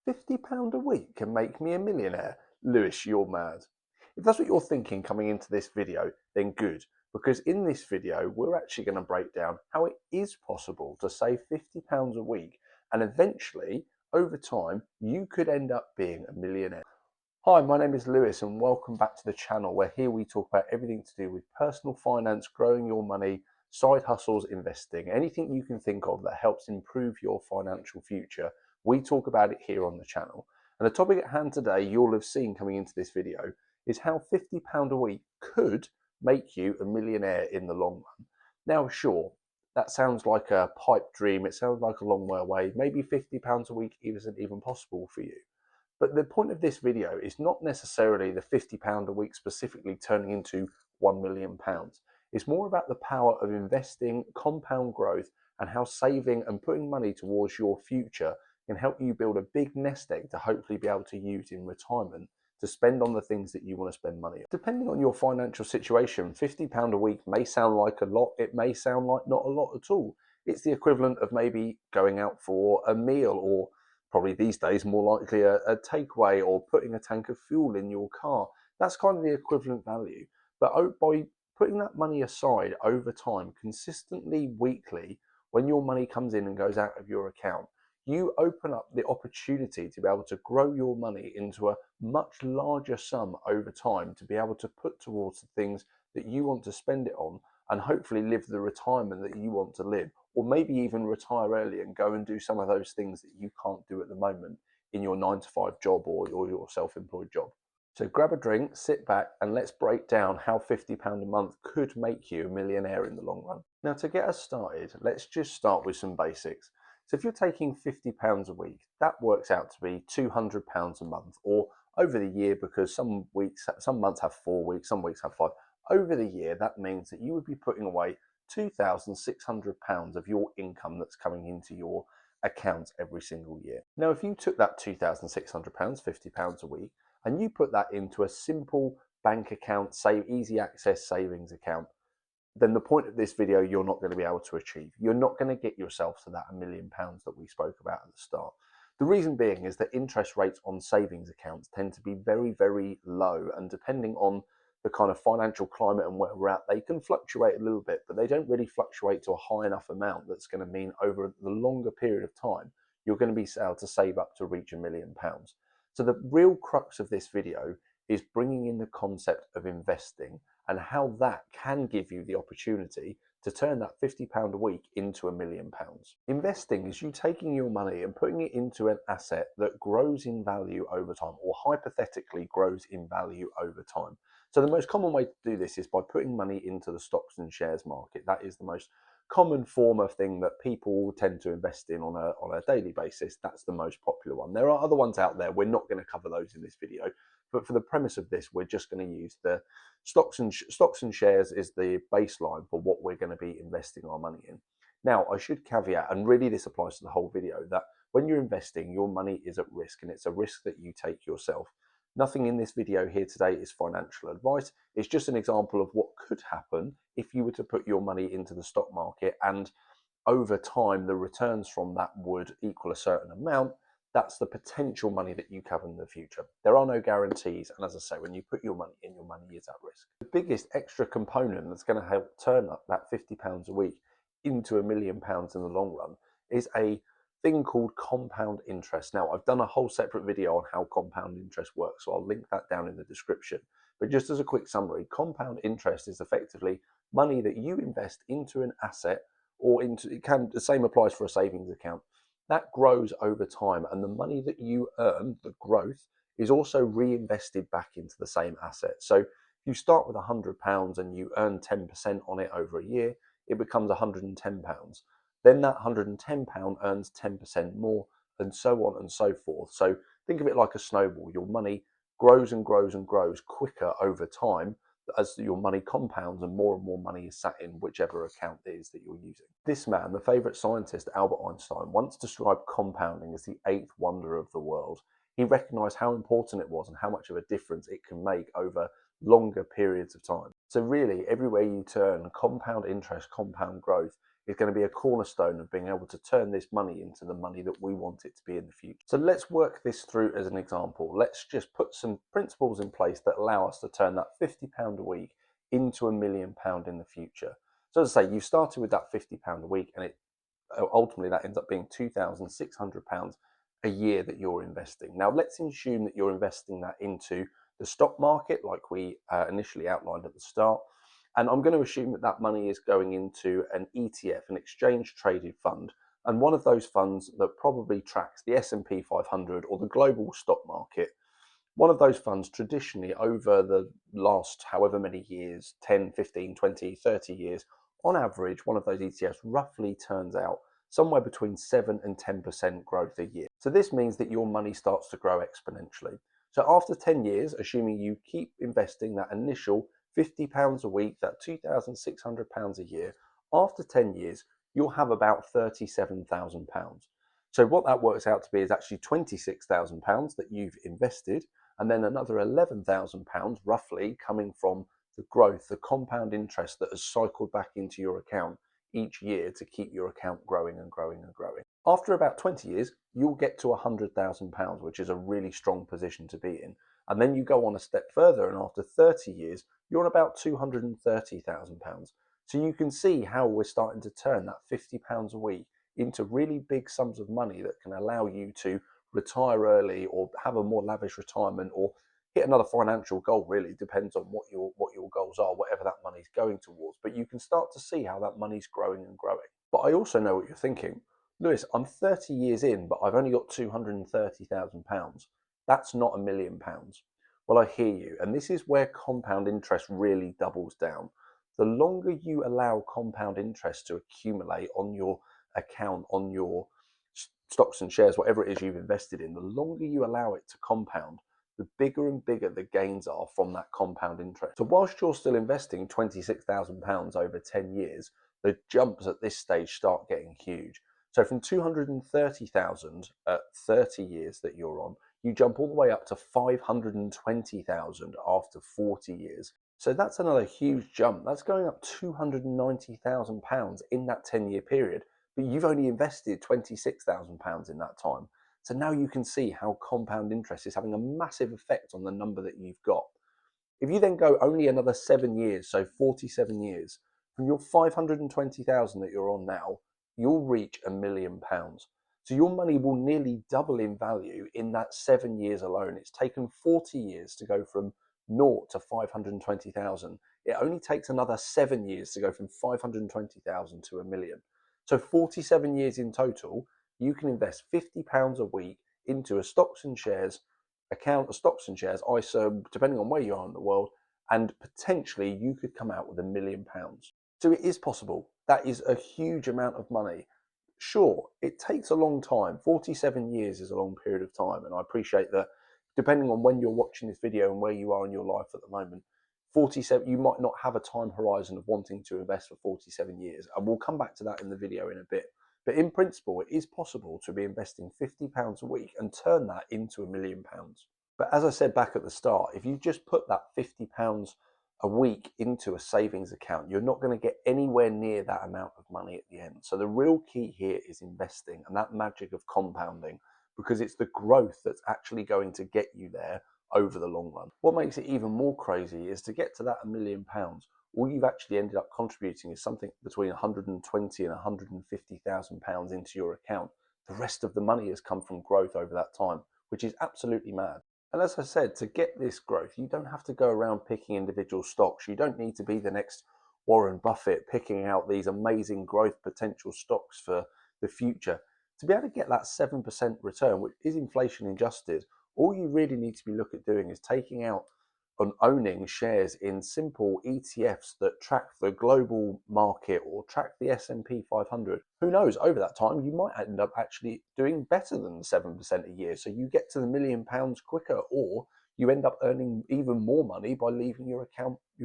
£50 a week can make me a millionaire. Lewis, you're mad. If that's what you're thinking coming into this video, then good, because in this video, we're actually going to break down how it is possible to save £50 a week, and eventually, over time, you could end up being a millionaire. Hi, my name is Lewis, and welcome back to the channel where here we talk about everything to do with personal finance, growing your money, side hustles, investing, anything you can think of that helps improve your financial future. We talk about it here on the channel. And the topic at hand today, you'll have seen coming into this video, is how £50 a week could make you a millionaire in the long run. Now, sure, that sounds like a pipe dream. It sounds like a long way away. Maybe £50 a week isn't even possible for you. But the point of this video is not necessarily the £50 a week specifically turning into £1 million. It's more about the power of investing, compound growth, and how saving and putting money towards your future can help you build a big nest egg to hopefully be able to use in retirement to spend on the things that you want to spend money on. Depending on your financial situation, £50 a week may sound like a lot, it may sound like not a lot at all. It's the equivalent of maybe going out for a meal, or probably these days more likely a takeaway, or putting a tank of fuel in your car. That's kind of the equivalent value. But by putting that money aside over time, consistently, weekly, when your money comes in and goes out of your account, you open up the opportunity to be able to grow your money into a much larger sum over time to be able to put towards the things that you want to spend it on, and hopefully live the retirement that you want to live, or maybe even retire early and go and do some of those things that you can't do at the moment in your 9-to-5 job or your self-employed job. So grab a drink, sit back, and let's break down how £50 a month could make you a millionaire in the long run. Now, to get us started, let's just start with some basics. So if you're taking £50 a week, that works out to be £200 a month, or over the year, because some months have 4 weeks, some weeks have 5. Over the year, that means that you would be putting away £2,600 of your income that's coming into your account every single year. Now, if you took that £2,600, £50 a week, and you put that into a simple bank account, say easy access savings account, then the point of this video you're not going to be able to achieve. You're not going to get yourself to that £1 million that we spoke about at the start. The reason being is that interest rates on savings accounts tend to be very, very low, and depending on the kind of financial climate and where we're at, they can fluctuate a little bit, but they don't really fluctuate to a high enough amount that's going to mean over the longer period of time, you're going to be able to save up to reach £1 million. So the real crux of this video is bringing in the concept of investing and how that can give you the opportunity to turn that £50 a week into £1 million. Investing is you taking your money and putting it into an asset that grows in value over time, or hypothetically grows in value over time. So the most common way to do this is by putting money into the stocks and shares market. That is the most common form of thing that people tend to invest in on a daily basis. That's the most popular one. There are other ones out there. We're not going to cover those in this video, but for the premise of this, we're just going to use the stocks and shares is the baseline for what we're going to be investing our money in. Now, I should caveat, and really this applies to the whole video, that when you're investing, your money is at risk, and it's a risk that you take yourself. Nothing in this video here today is financial advice. It's just an example of what could happen if you were to put your money into the stock market, and over time, the returns from that would equal a certain amount. That's the potential money that you have in the future. There are no guarantees, and as I say, when you put your money in, your money is at risk. The biggest extra component that's going to help turn up that £50 a week into £1 million in the long run is a thing called compound interest. Now, I've done a whole separate video on how compound interest works, so I'll link that down in the description. But just as a quick summary, compound interest is effectively money that you invest into an asset, or the same applies for a savings account. That grows over time, and the money that you earn, the growth, is also reinvested back into the same asset. So if you start with £100 and you earn 10% on it over a year, it becomes £110. Then that £110 earns 10% more, and so on and so forth. So think of it like a snowball. Your money grows and grows and grows quicker over time as your money compounds, and more money is sat in whichever account it is that you're using. This man, the favourite scientist, Albert Einstein, once described compounding as the 8th wonder of the world. He recognised how important it was and how much of a difference it can make over longer periods of time. So really, everywhere you turn, compound interest, compound growth is going to be a cornerstone of being able to turn this money into the money that we want it to be in the future. So let's work this through as an example. Let's just put some principles in place that allow us to turn that £50 a week into £1 million in the future. So as I say, you started with that £50 a week, and it ultimately that ends up being £2,600 a year that you're investing. Now let's assume that you're investing that into the stock market like we initially outlined at the start. And I'm going to assume that that money is going into an ETF, an exchange traded fund, and one of those funds that probably tracks the S&P 500 or the global stock market. One of those funds traditionally over the last however many years, 10, 15, 20, 30 years, on average, one of those ETFs roughly turns out somewhere between 7 and 10% growth a year. So this means that your money starts to grow exponentially. So after 10 years, assuming you keep investing that initial £50 a week, that £2,600 a year, after 10 years, you'll have about £37,000. So what that works out to be is actually £26,000 that you've invested, and then another £11,000 roughly coming from the growth, the compound interest that has cycled back into your account each year to keep your account growing and growing and growing. After about 20 years, you'll get to £100,000, which is a really strong position to be in. And then you go on a step further, and after 30 years, you're on about £230,000. So you can see how we're starting to turn that £50 a week into really big sums of money that can allow you to retire early or have a more lavish retirement or hit another financial goal. Really depends on what your goals are, whatever that money's going towards. But you can start to see how that money's growing and growing. But I also know what you're thinking. Lewis, I'm 30 years in, but I've only got £230,000. That's not £1 million. Well, I hear you. And this is where compound interest really doubles down. The longer you allow compound interest to accumulate on your account, on your stocks and shares, whatever it is you've invested in, the longer you allow it to compound, the bigger and bigger the gains are from that compound interest. So whilst you're still investing £26,000 over 10 years, the jumps at this stage start getting huge. So from 230,000 at 30 years that you're on, you jump all the way up to 520,000 after 40 years. So that's another huge jump. That's going up £290,000 in that 10-year period, but you've only invested £26,000 in that time. So now you can see how compound interest is having a massive effect on the number that you've got. If you then go only another 7 years, so 47 years, from your 520,000 that you're on now, you'll reach £1 million. So your money will nearly double in value in that 7 years alone. It's taken 40 years to go from 0 to 520,000. It only takes another 7 years to go from 520,000 to £1 million. So 47 years in total, you can invest £50 a week into a stocks and shares account, a stocks and shares ISA, depending on where you are in the world, and potentially you could come out with £1 million. So it is possible. That is a huge amount of money. Sure, it takes a long time. 47 years is a long period of time, and I appreciate that depending on when you're watching this video and where you are in your life at the moment, 47, you might not have a time horizon of wanting to invest for 47 years, and we'll come back to that in the video in a bit. But in principle, it is possible to be investing £50 a week and turn that into £1 million. But as I said back at the start, if you just put that £50 a week into a savings account, you're not going to get anywhere near that amount of money at the end. So the real key here is investing and that magic of compounding, because it's the growth that's actually going to get you there over the long run. What makes it even more crazy is to get to that £1 million, all you've actually ended up contributing is something between £120,000 and £150,000 into your account. The rest of the money has come from growth over that time, which is absolutely mad. And as I said, to get this growth, you don't have to go around picking individual stocks. You don't need to be the next Warren Buffett picking out these amazing growth potential stocks for the future. To be able to get that 7% return, which is inflation adjusted, all you really need to be looking at doing is taking out and owning shares in simple ETFs that track the global market or track the S&P 500. Who knows, over that time, you might end up actually doing better than 7% a year. So you get to the £1 million quicker, or you end up earning even more money by leaving your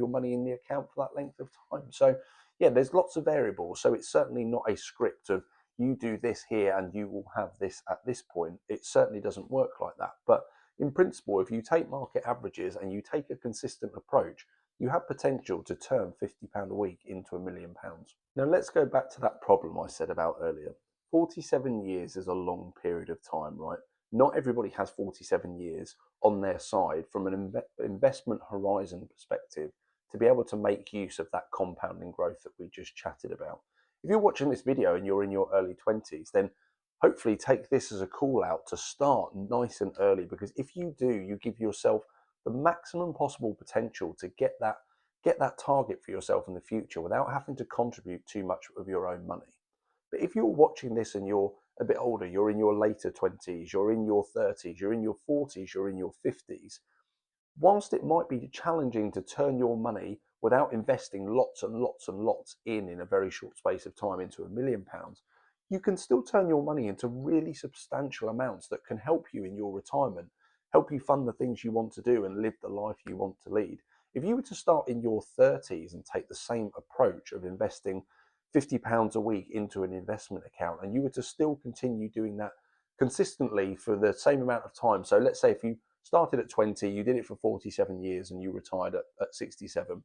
money in the account for that length of time. So yeah, there's lots of variables. So it's certainly not a script of you do this here and you will have this at this point. It certainly doesn't work like that. But In principle, if you take market averages and you take a consistent approach, you have potential to turn £50 a week into £1,000,000. Now let's go back to that problem I said about earlier. 47 years is a long period of time, right? Not everybody has 47 years on their side from an investment horizon perspective to be able to make use of that compounding growth that we just chatted about. If you're watching this video and you're in your early 20s, then hopefully take this as a call out to start nice and early, because if you do, you give yourself the maximum possible potential to get that target for yourself in the future without having to contribute too much of your own money. But if you're watching this and you're a bit older, you're in your later 20s, you're in your 30s, you're in your 40s, you're in your 50s, whilst it might be challenging to turn your money without investing lots and lots and lots in a very short space of time into £1,000,000, you can still turn your money into really substantial amounts that can help you in your retirement, help you fund the things you want to do and live the life you want to lead. If you were to start in your 30s and take the same approach of investing £50 a week into an investment account, and you were to still continue doing that consistently for the same amount of time. So let's say if you started at 20, you did it for 47 years and you retired at 67.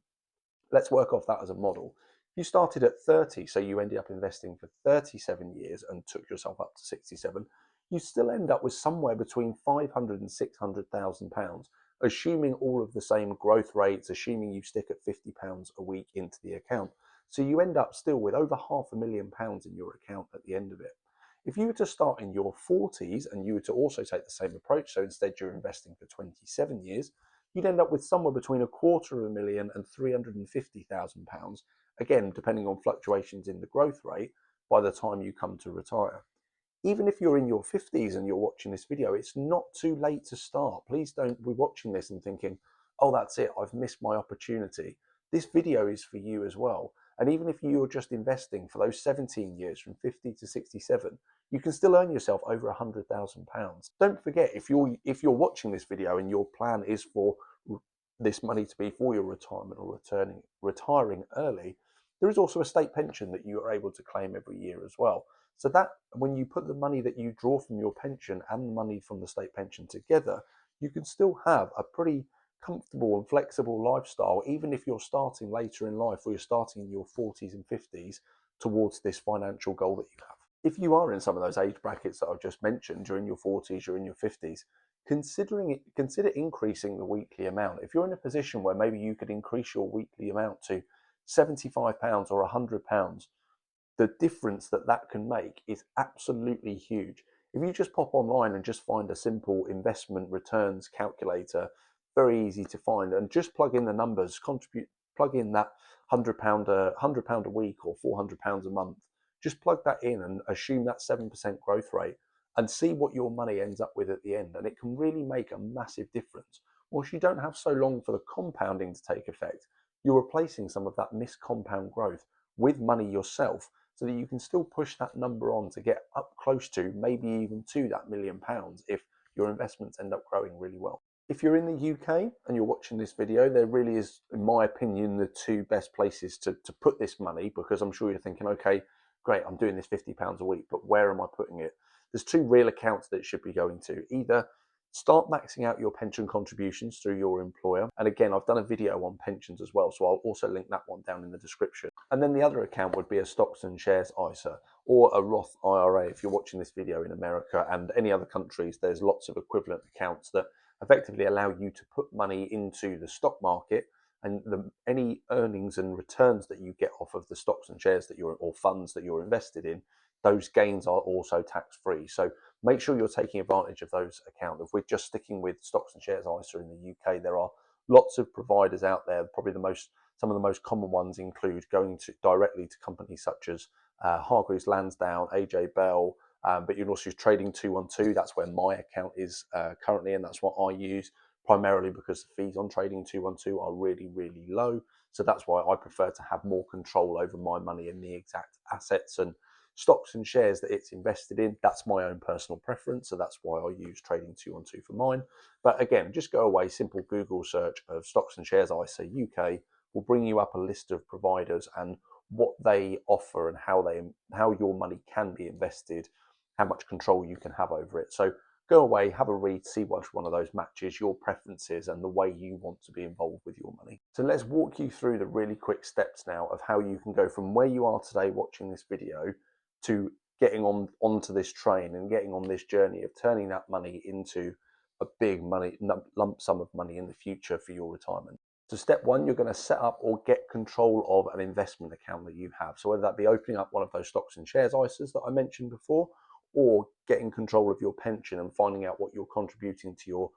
Let's work off that as a model. You started at 30, so you ended up investing for 37 years and took yourself up to 67. You still end up with somewhere between £500,000 and £600,000, assuming all of the same growth rates, assuming you stick at £50 a week into the account. So you end up still with over £500,000 in your account at the end of it. If you were to start in your 40s and you were to also take the same approach, so instead you're investing for 27 years, you'd end up with somewhere between £250,000 and £350,000, again, depending on fluctuations in the growth rate by the time you come to retire. Even if you're in your 50s and you're watching this video, it's not too late to start. Please don't be watching this and thinking, oh, that's it, I've missed my opportunity. This video is for you as well. And even if you're just investing for those 17 years from 50 to 67, you can still earn yourself over £100,000. Don't forget, if you're watching this video and your plan is for this money to be for your retirement or retiring early, there is also a state pension that you are able to claim every year as well. So that when you put the money that you draw from your pension and the money from the state pension together, you can still have a pretty comfortable and flexible lifestyle, even if you're starting later in life or you're starting in your 40s and 50s towards this financial goal that you have. If you are in some of those age brackets that I've just mentioned, you're in your 40s, you're in your 50s, consider increasing the weekly amount. If you're in a position where maybe you could increase your weekly amount to £75 or £100, the difference that can make is absolutely huge. If you just pop online and just find a simple investment returns calculator, very easy to find, and just plug in the numbers, plug in that £100 a week or £400 a month, just plug that in and assume that 7% growth rate and see what your money ends up with at the end. And it can really make a massive difference. Whilst you don't have so long for the compounding to take effect, you're replacing some of that missed compound growth with money yourself, so that you can still push that number on to get up close to, maybe even to that £1,000,000 if your investments end up growing really well. If you're in the UK and you're watching this video, there really is, in my opinion, the two best places to put this money, because I'm sure you're thinking, okay, great, I'm doing this £50 a week, but where am I putting it? There's two real accounts that it should be going to. Either start maxing out your pension contributions through your employer. And again, I've done a video on pensions as well, so I'll also link that one down in the description. And then the other account would be a stocks and shares ISA or a Roth IRA. If you're watching this video in America and any other countries, there's lots of equivalent accounts that effectively allow you to put money into the stock market, and any earnings and returns that you get off of the stocks and shares or funds that you're invested in, those gains are also tax-free. So make sure you're taking advantage of those accounts. If we're just sticking with stocks and shares ISA in the UK, there are lots of providers out there. Probably some of the most common ones include going directly to companies such as Hargreaves Lansdown, AJ Bell, but you'll also use Trading 212. That's where my account is currently, and that's what I use, primarily because the fees on Trading 212 are really, really low. So that's why I prefer to have more control over my money and the exact assets and stocks and shares that it's invested in. That's my own personal preference, so that's why I use Trading 212 for mine. But again, just go away, simple Google search of stocks and shares ISA UK will bring you up a list of providers and what they offer and how your money can be invested, how much control you can have over it. So go away, have a read, see which one of those matches your preferences and the way you want to be involved with your money. So let's walk you through the really quick steps now of how you can go from where you are today watching this video to getting onto this train and getting on this journey of turning that money into a big lump sum of money in the future for your retirement. So step one, you're going to set up or get control of an investment account that you have. So whether that be opening up one of those stocks and shares ISAs that I mentioned before, or getting control of your pension and finding out what you're contributing to your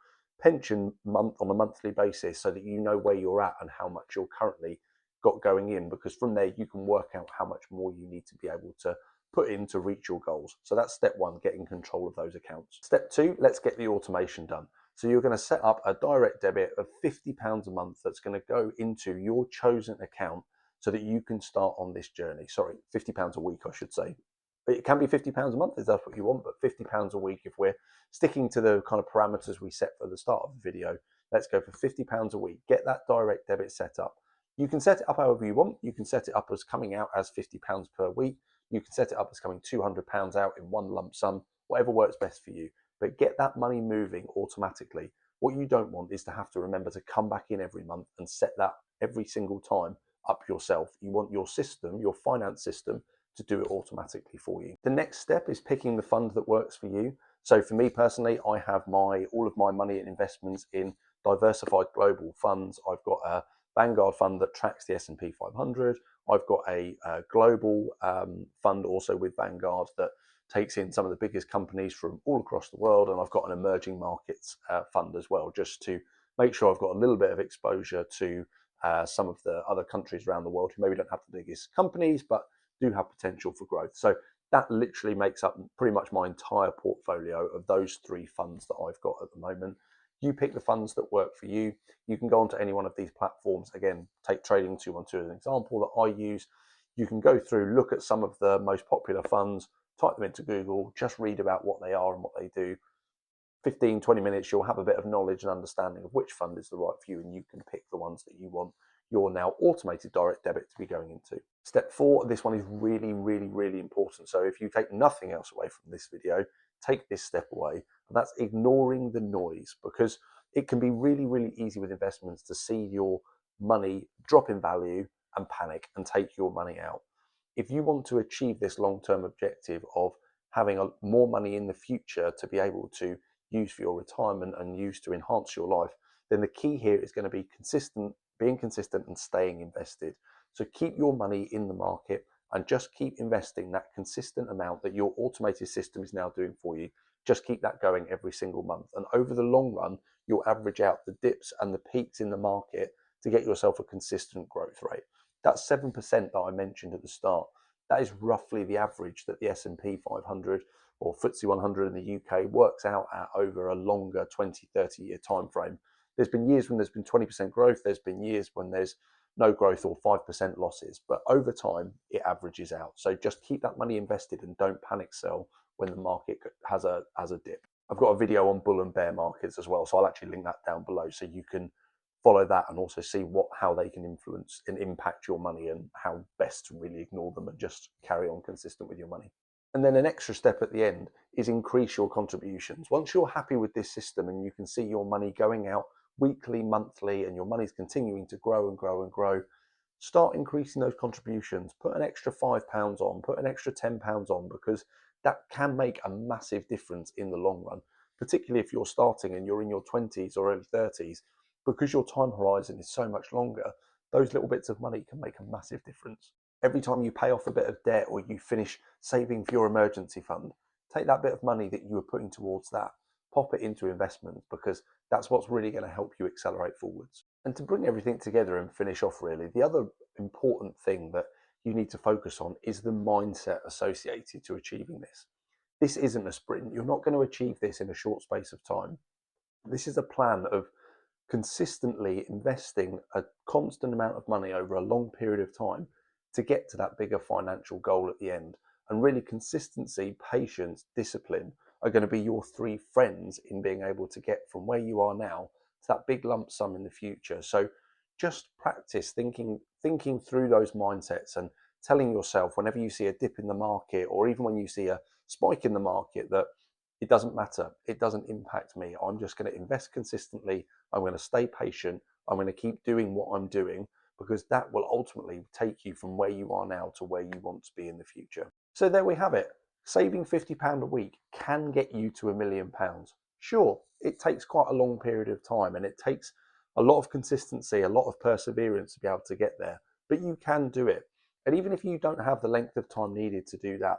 pension on a monthly basis so that you know where you're at and how much you're currently got going in, because from there you can work out how much more you need to be able to put in to reach your goals. So that's step one, getting control of those accounts. Step two, let's get the automation done. So you're going to set up a direct debit of £50 a month that's going to go into your chosen account so that you can start on this journey. Sorry, £50 a week, I should say. But it can be £50 a month if that's what you want, but £50 a week if we're sticking to the kind of parameters we set for the start of the video. Let's go for £50 a week. Get that direct debit set up. You can set it up however you want. You can set it up as coming out as £50 per week. You can set it up as coming £200 out in one lump sum, whatever works best for you. But get that money moving automatically. What you don't want is to have to remember to come back in every month and set that every single time up yourself. You want your system, your finance system, to do it automatically for you. The next step is picking the fund that works for you. So for me personally, I have all of my money and investments in diversified global funds. I've got a Vanguard fund that tracks the S&P 500. I've got a global fund also with Vanguard that takes in some of the biggest companies from all across the world. And I've got an emerging markets fund as well, just to make sure I've got a little bit of exposure to some of the other countries around the world who maybe don't have the biggest companies, but do have potential for growth. So that literally makes up pretty much my entire portfolio of those three funds that I've got at the moment. You pick the funds that work for you. You can go onto any one of these platforms. Again, take Trading 212 as an example that I use. You can go through, look at some of the most popular funds, type them into Google, just read about what they are and what they do. 15, 20 minutes, you'll have a bit of knowledge and understanding of which fund is the right for you, and you can pick the ones that you want your now automated direct debit to be going into. Step four, this one is really, really, really important. So if you take nothing else away from this video, take this step away, and that's ignoring the noise, because it can be really, really easy with investments to see your money drop in value and panic and take your money out. If you want to achieve this long-term objective of having more money in the future to be able to use for your retirement and use to enhance your life, then the key here is going to be being consistent and staying invested. So keep your money in the market and just keep investing that consistent amount that your automated system is now doing for you. Just keep that going every single month. And over the long run, you'll average out the dips and the peaks in the market to get yourself a consistent growth rate. That 7% that I mentioned at the start, that is roughly the average that the S&P 500 or FTSE 100 in the UK works out at over a longer 20, 30-year time frame. There's been years when there's been 20% growth. There's been years when there's no growth or 5% losses. But over time, it averages out. So just keep that money invested and don't panic sell when the market has a dip. I've got a video on bull and bear markets as well, so I'll actually link that down below so you can follow that and also see how they can influence and impact your money and how best to really ignore them and just carry on consistent with your money. And then an extra step at the end is increase your contributions. Once you're happy with this system and you can see your money going out weekly, monthly, and your money's continuing to grow and grow and grow, start increasing those contributions. Put an extra £5 on, put an extra £10 on, because that can make a massive difference in the long run, particularly if you're starting and you're in your 20s or early 30s. Because your time horizon is so much longer, those little bits of money can make a massive difference. Every time you pay off a bit of debt or you finish saving for your emergency fund, take that bit of money that you were putting towards that, pop it into investments, because that's what's really going to help you accelerate forwards. And to bring everything together and finish off really, the other important thing that you need to focus on is the mindset associated to achieving this. This isn't a sprint. You're not going to achieve this in a short space of time. This is a plan of consistently investing a constant amount of money over a long period of time to get to that bigger financial goal at the end. And really, consistency, patience, discipline are going to be your three friends in being able to get from where you are now to that big lump sum in the future. So just practice thinking through those mindsets and telling yourself whenever you see a dip in the market, or even when you see a spike in the market, that It doesn't matter. It doesn't impact me. I'm just going to invest consistently. I'm going to stay patient. I'm going to keep doing what I'm doing, because that will ultimately take you from where you are now to where you want to be in the future. So there we have it. Saving £50 a week can get you to £1,000,000. Sure, it takes quite a long period of time, and it takes a lot of consistency, a lot of perseverance to be able to get there, but you can do it. And even if you don't have the length of time needed to do that,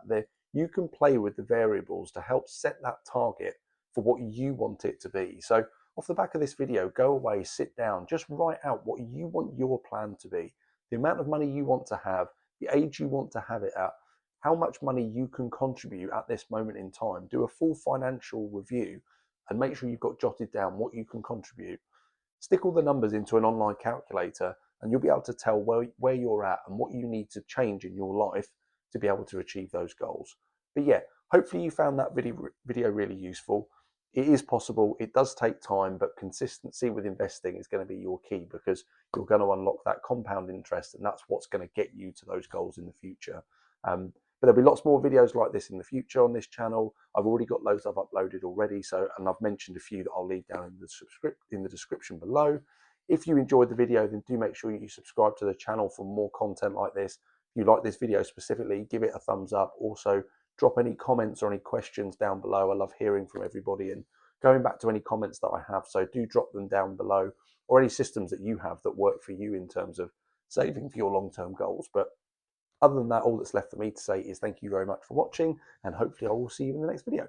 you can play with the variables to help set that target for what you want it to be. So off the back of this video, go away, sit down, just write out what you want your plan to be, the amount of money you want to have, the age you want to have it at, how much money you can contribute at this moment in time. Do a full financial review and make sure you've got jotted down what you can contribute. Stick all the numbers into an online calculator and you'll be able to tell where you're at and what you need to change in your life to be able to achieve those goals. But yeah, hopefully you found that video really useful. It is possible. It does take time, but consistency with investing is going to be your key, because you're going to unlock that compound interest, and that's what's going to get you to those goals in the future. But there'll be lots more videos like this in the future on this channel. I've already got loads I've uploaded already, and I've mentioned a few that I'll leave down in the description below. If you enjoyed the video, then do make sure you subscribe to the channel for more content like this. If you like this video specifically, give it a thumbs up. Also, drop any comments or any questions down below. I love hearing from everybody and going back to any comments that I have. So do drop them down below, or any systems that you have that work for you in terms of saving for your long-term goals. But other than that, all that's left for me to say is thank you very much for watching, and hopefully I will see you in the next video.